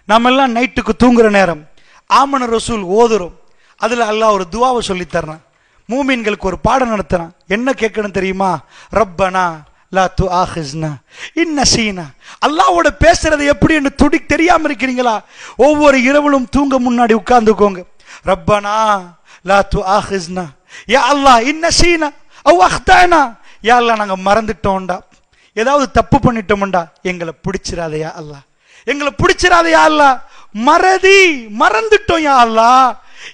நம்ம எல்லாம் நைட்டுக்கு தூங்குற நேரம் ஆமன ரசூல் ஓதுறோம். அதில் அல்லாஹ் ஒரு துவாவை சொல்லித்தர்றான். மூமின்களுக்கு ஒரு பாடம் நடத்துறான். என்ன கேட்கணும் தெரியுமா? ரப்பனா லா துஆஹிஸ்னா இன் நஸீனா. அல்லாஹ்வோட பேசுறது எப்படி என்று தெரியாம இருக்கிறீங்களா? ஒவ்வொரு இரவிலும் தூங்க முன்னாடி உட்கார்ந்துக்கோங்க. ரப்பனா லா துஆஹிஸ்னா யா அல்லாஹ் இன் நஸீனா அவ் அக்தானா. யா அல்லாஹ் நாங்க மறந்துட்டோம்டா, ஏதாவது தப்பு பண்ணிட்டோம்டா, எங்களை பிடிச்சிராதையா அல்லாஹ், எங்களை பிடிச்சிராதையா அல்லாஹ், மறந்துட்டோம் யா அல்லாஹ்.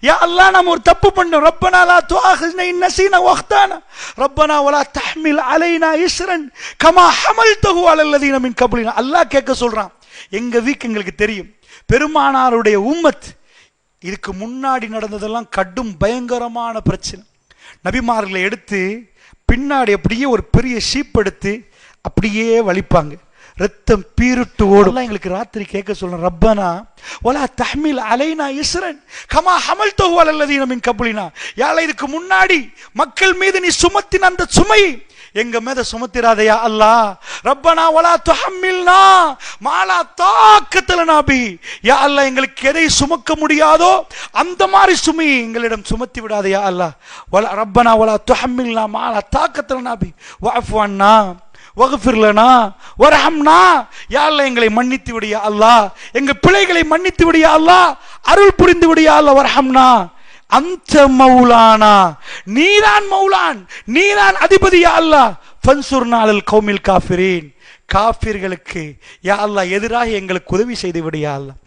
யா அல்லாஹ் நாம ஒரு தப்பு பண்ணோம். ரப்பனா லா துஆஹிஸ்னா இன் நஸீனா வ அக்தானா ரப்பனா வலா தஹ்மில் அலைனா இஸ்ரன் கமா ஹமல்தஹு அலல்லதீன மின் கப்லினா. அல்லாஹ் கேட்க சொல்றான். எங்க வீக் எங்களுக்கு தெரியும். பெருமானாருடைய உம்மத் இதுக்கு முன்னாடி நடந்ததெல்லாம் கடும் பயங்கரமான பிரச்சனை. நபிமார்களை எடுத்து பின்னாடி அப்படியே ஒரு பெரிய ஷீப் எடுத்து அப்படியே வலிப்பாங்க, ரத்தம் பீருட்டு ஓடும். எங்களுக்கு ராத்திரி கேட்க சொல்றேன். ரப்பனா வலா தஹ்மில் அலைனா இஸ்ரன் கமா ஹமல்தஹு அலல்லதீன மின் கப்லினா. யால இதுக்கு முன்னாடி மக்கள் மீது நீ சுமத்தின அந்த சுமை எங்க மேல சுமத்திராதையா அல்லாஹ். ரப்பனா வலா துஹம்மில்னா மாலா தாக்கத லனா பி. யா அல்லாஹ் எங்களுக்கு எதை சுமக்க முடியாதோ அந்த மாதிரி சுமை எங்களிடம் சுமத்தி விடாதையா அல்லாஹ். வலா ரப்பனா வலா துஹம்மில்னா மாலா தாக்கத லனா பி வஅஃபு அன்னா வக்ஃபிர் லனா வர்ஹம்னா. யா அல்லாஹ் எங்களை மன்னித்து விடு யா அல்லாஹ், எங்க பிழைகளை மன்னித்து விடு யா அல்லாஹ், அருள் புரிந்து விடு யா அல்லாஹ். வர்ஹம்னா அந்த மௌலானா, நீதான் மௌலான், நீதான் அதிபதி யா அல்லாஹ். ஃபன்சுர்னா அலல் கௌமில் காஃபிரீன். காஃபிர்களுக்கு யா அல்லாஹ் எதிராக எங்களுக்கு உதவி செய்து விடு யா அல்லாஹ்.